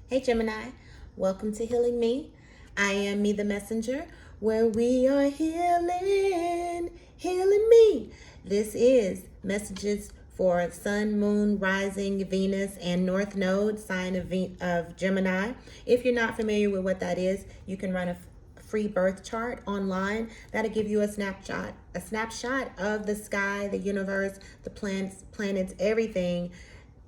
Hey Gemini, welcome to Healing Me. I am Me the Messenger, where we are healing me. This is messages for Sun, Moon, Rising, Venus, and North Node, sign of Gemini. If you're not familiar with what that is, you can run a free birth chart online. That'll give you a snapshot of the sky, the universe, the planets, everything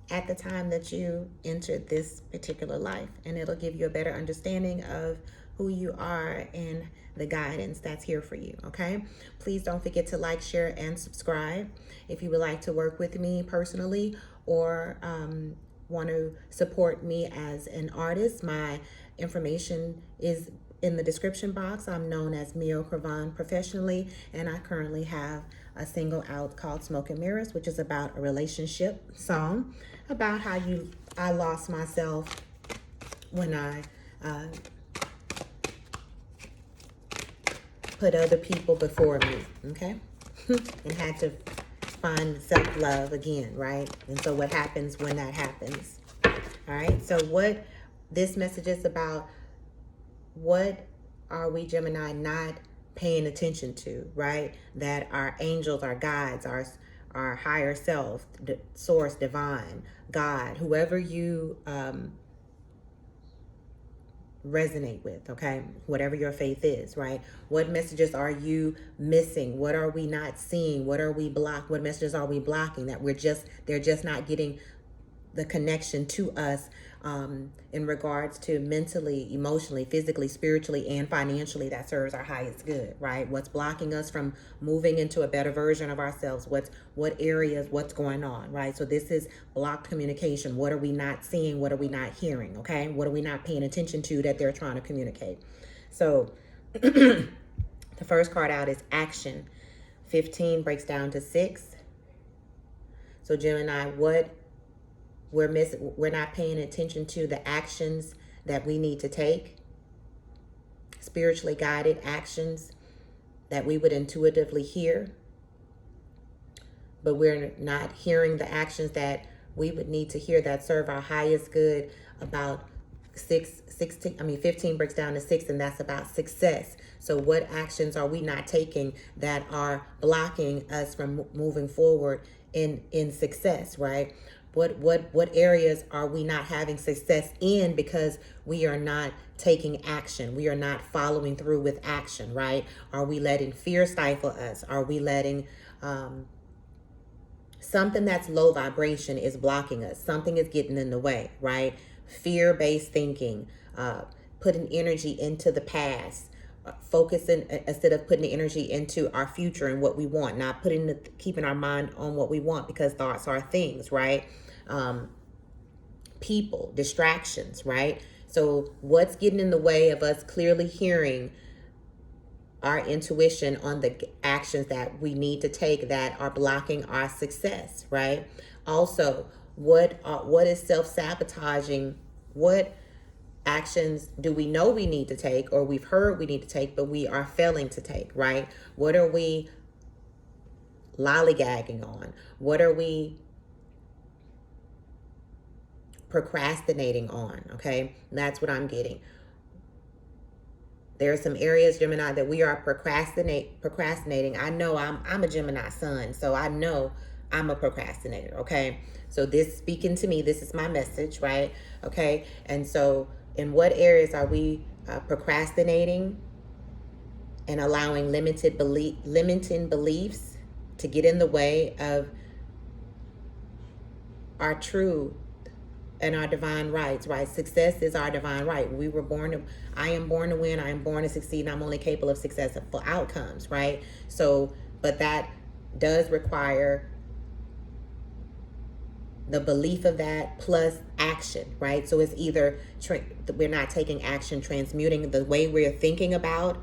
at the time that you entered this particular life, and it'll give you a better understanding of who you are and the guidance that's here for you. Okay, please don't forget to like, share, and subscribe. If you would like to work with me personally or want to support me as an artist, my information is in the description box. I'm known as miocravonne professionally, and I currently have a single out called Smoke and Mirrors, which is about a relationship song about how I lost myself when I put other people before me, okay? And had to find self-love again, right? And so what happens when that happens? All right, so what this message is about, what are we Gemini not paying attention to, right? That our angels, our guides, our higher self, the source, divine, God, whoever you resonate with, okay? Whatever your faith is, right? What messages are you missing? What are we not seeing? What are we blocked? What messages are we blocking that they're just not getting the connection to us in regards to mentally, emotionally, physically, spiritually, and financially that serves our highest good, right? What's blocking us from moving into a better version of ourselves? What areas, what's going on, right? So this is blocked communication. What are we not seeing? What are we not hearing, okay? What are we not paying attention to that they're trying to communicate? So the first card out is action. 15 breaks down to 6. So Gemini, what we're not paying attention to the actions that we need to take, spiritually guided actions that we would intuitively hear, but we're not hearing the actions that we would need to hear that serve our highest good. About 15 breaks down to 6, and that's about success. So what actions are we not taking that are blocking us from moving forward in success, right? What areas are we not having success in because we are not taking action? We are not following through with action, right? Are we letting fear stifle us? Are we letting something that's low vibration is blocking us? Something is getting in the way, right? Fear-based thinking, putting energy into the past, focusing instead of putting the energy into our future and what we want, not keeping our mind on what we want, because thoughts are things, right? People, distractions, right? So what's getting in the way of us clearly hearing our intuition on the actions that we need to take that are blocking our success, right? Also, what is self-sabotaging? What actions do we know we need to take, or we've heard we need to take, but we are failing to take, right? What are we lollygagging on? What are we procrastinating on? Okay, that's what I'm getting. There are some areas, Gemini, that we are procrastinating. I know I'm a Gemini sun, so I know I'm a procrastinator, okay? So this speaking to me, this is my message, right? Okay, and so in what areas are we procrastinating and allowing limiting beliefs to get in the way of our true and our divine rights, right? Success is our divine right. I am born to win, I am born to succeed, and I'm only capable of successful outcomes, right? So, but that does require the belief of that plus action, right? So it's either we're not taking action, transmuting the way we're thinking about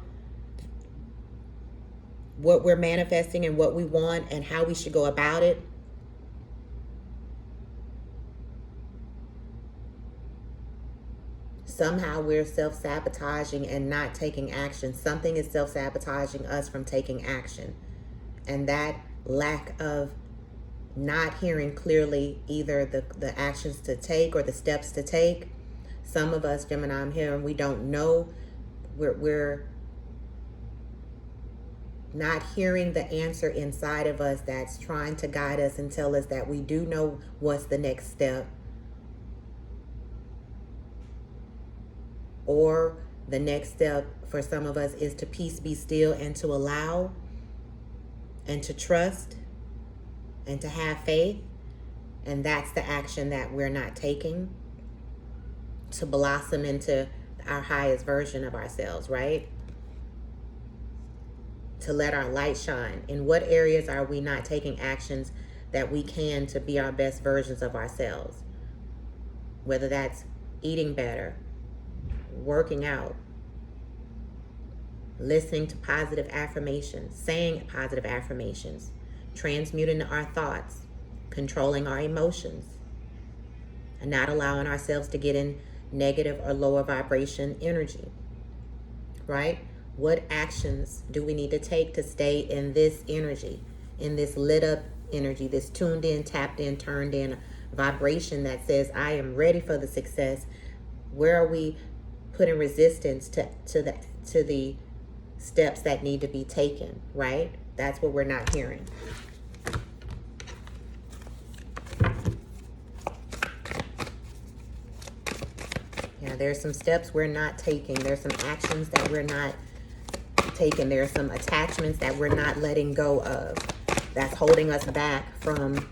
what we're manifesting and what we want and how we should go about it. Somehow we're self-sabotaging and not taking action. Something is self-sabotaging us from taking action. And that lack of not hearing clearly either the actions to take or the steps to take, Some of us, Gemini, I'm here, and we don't know. We're not hearing the answer inside of us that's trying to guide us and tell us that we do know what's the next step. Or the next step for some of us is to peace, be still, and to allow, and to trust, and to have faith. And that's the action that we're not taking to blossom into our highest version of ourselves, right? To let our light shine. In what areas are we not taking actions that we can to be our best versions of ourselves? Whether that's eating better, working out, listening to positive affirmations, saying positive affirmations, transmuting our thoughts, controlling our emotions, and not allowing ourselves to get in negative or lower vibration energy, right? What actions do we need to take to stay in this energy, in this lit up energy, this tuned in, tapped in, turned in vibration that says, I am ready for the success? Where are we putting resistance to the steps that need to be taken, right? That's what we're not hearing. Yeah, there's some steps we're not taking. There's some actions that we're not taking. There's some attachments that we're not letting go of. That's holding us back from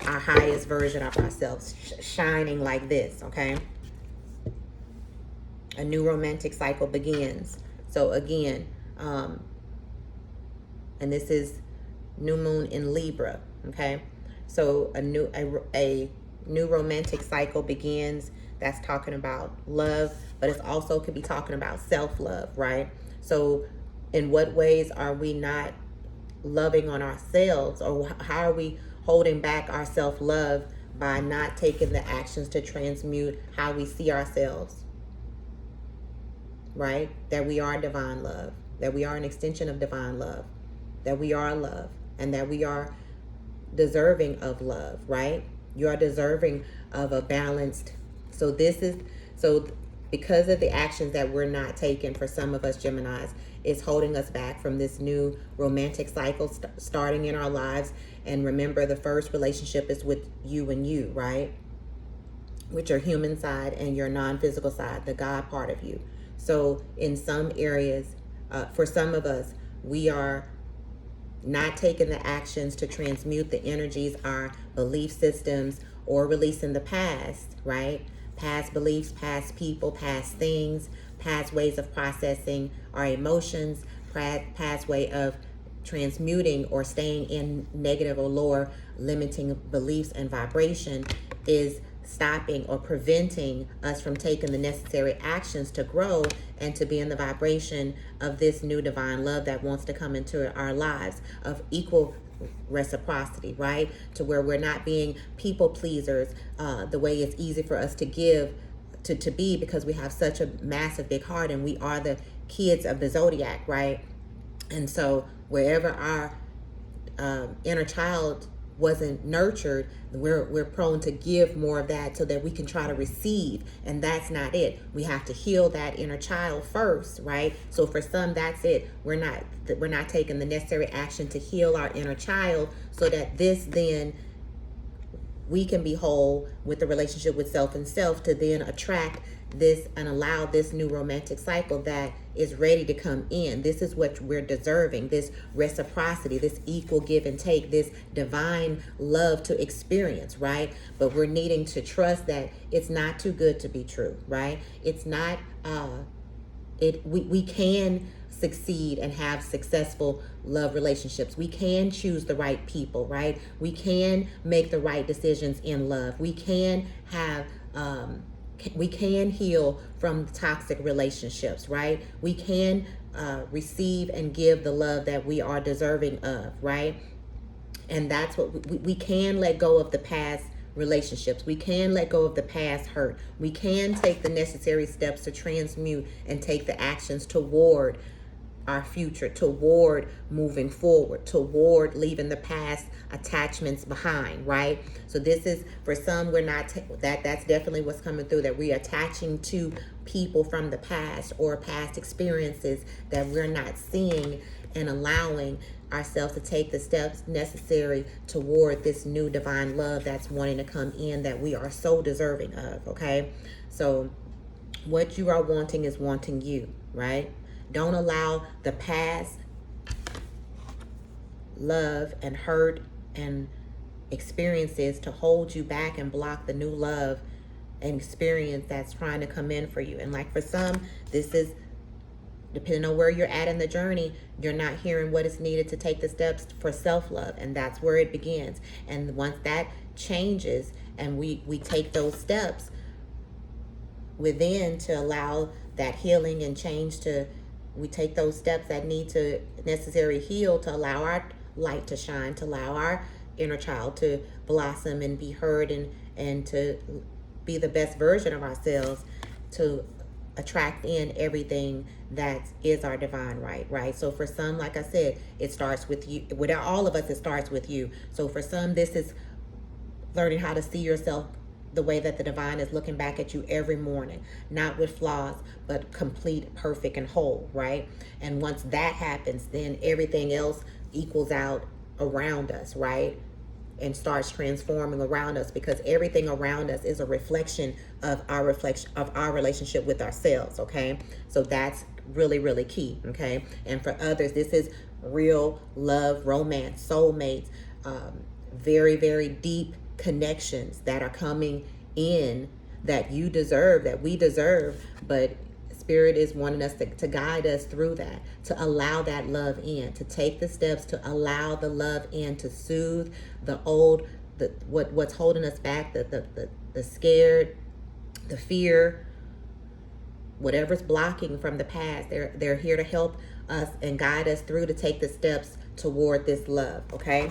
our highest version of ourselves, shining like this, okay? A new romantic cycle begins. So again, and this is new moon in Libra, okay? So a new romantic cycle begins. That's talking about love, but it also could be talking about self-love, right? So in what ways are we not loving on ourselves, or how are we holding back our self-love by not taking the actions to transmute how we see ourselves, right? That we are divine love, that we are an extension of divine love, that we are love, and that we are deserving of love, right? You are deserving of a balanced. So because of the actions that we're not taking, for some of us Geminis, it's holding us back from this new romantic cycle starting in our lives. And remember, the first relationship is with you and you, right? With your human side and your non-physical side, the God part of you. So in some areas, for some of us, we are not taking the actions to transmute the energies, our belief systems, or releasing the past, right? Past beliefs, past people, past things, past ways of processing our emotions, past way of transmuting or staying in negative or lower limiting beliefs and vibration is stopping or preventing us from taking the necessary actions to grow and to be in the vibration of this new divine love that wants to come into our lives, of equal reciprocity, right? To where we're not being people pleasers, the way it's easy for us to give, to be, because we have such a massive big heart and we are the kids of the zodiac, right? And so wherever our inner child wasn't nurtured, we're prone to give more of that so that we can try to receive, and that's not it. We have to heal that inner child first, right? So for some, that's it. We're not taking the necessary action to heal our inner child, so that then we can be whole with the relationship with self and self, to then attract this and allow this new romantic cycle that is ready to come in. This is what we're deserving, this reciprocity, this equal give and take, this divine love to experience, right? But we're needing to trust that it's not too good to be true, right? It's not, we can succeed and have successful love relationships. We can choose the right people, right? We can make the right decisions in love. We can have, we can heal from toxic relationships, right? We can receive and give the love that we are deserving of, right? And that's what we can let go of the past relationships. We can let go of the past hurt. We can take the necessary steps to transmute and take the actions toward our future, toward moving forward, toward leaving the past attachments behind, right? So this is, for some, we're not, that's definitely what's coming through, that we're attaching to people from the past or past experiences that we're not seeing and allowing ourselves to take the steps necessary toward this new divine love that's wanting to come in, that we are so deserving of, okay? So what you are wanting is wanting you, right? Don't allow the past love and hurt and experiences to hold you back and block the new love and experience that's trying to come in for you. And like for some, this is, depending on where you're at in the journey, you're not hearing what is needed to take the steps for self-love, and that's where it begins. And once that changes and we take those steps within to allow that healing and change to, we take those steps that need to necessarily heal to allow our light to shine, to allow our inner child to blossom and be heard, and to be the best version of ourselves, to attract in everything that is our divine right? So for some, like I said, it starts with you. With all of us, it starts with you. So for some, this is learning how to see yourself the way that the divine is looking back at you every morning, not with flaws, but complete, perfect, and whole, right? And once that happens, then everything else equals out around us, right? And starts transforming around us, because everything around us is a reflection of our relationship with ourselves, okay? So that's really, really key, okay? And for others, this is real love, romance, soulmates, very, very deep connections that are coming in that you deserve, that we deserve, but Spirit is wanting us to guide us through that, to allow that love in, to take the steps to allow the love in, to soothe the old, what's holding us back, the scared, the fear, whatever's blocking from the past. They're here to help us and guide us through to take the steps toward this love, okay?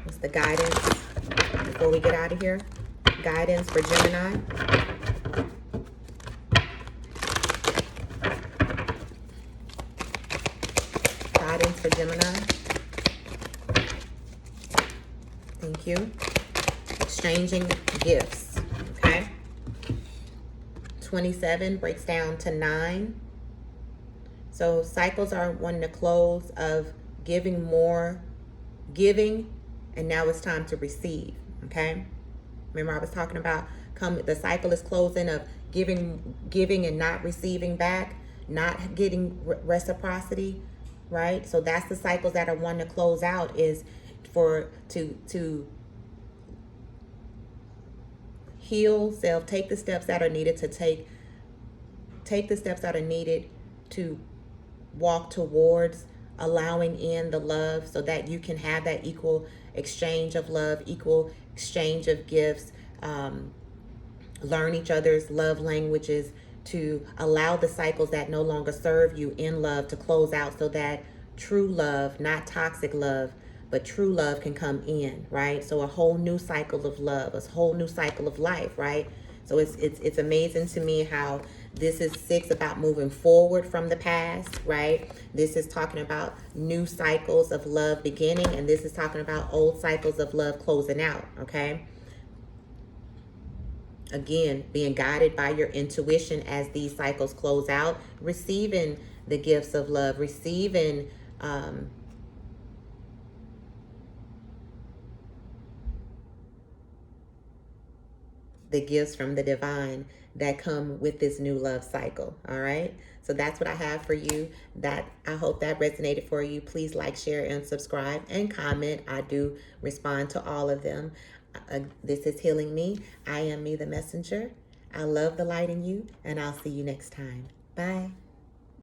What's the guidance before we get out of here? Guidance for Gemini. Guidance for Gemini. Thank you. Exchanging gifts, okay? 27 breaks down to 9. So cycles are wanting to close of giving more, and now it's time to receive, okay? Remember I was talking about the cycle is closing of giving and not receiving back, not getting reciprocity, right? So that's the cycles that are wanting to close out, is to heal self, take the steps that are needed to take the steps that are needed to walk towards allowing in the love, so that you can have that equal exchange of love, equal exchange of gifts, learn each other's love languages, to allow the cycles that no longer serve you in love to close out, so that true love, not toxic love, but true love can come in, right? So a whole new cycle of love, a whole new cycle of life, right? So it's amazing to me how this is 6 about moving forward from the past, right? This is talking about new cycles of love beginning, and this is talking about old cycles of love closing out, okay? Again, being guided by your intuition as these cycles close out, receiving the gifts of love, receiving the gifts from the divine that come with this new love cycle. All right, so that's what I have for you. That I hope that resonated for you. Please like, share, and subscribe, and comment. I do respond to all of them. This is Healing Me. I am Me the Messenger. I love the light in you, and I'll see you next time. Bye.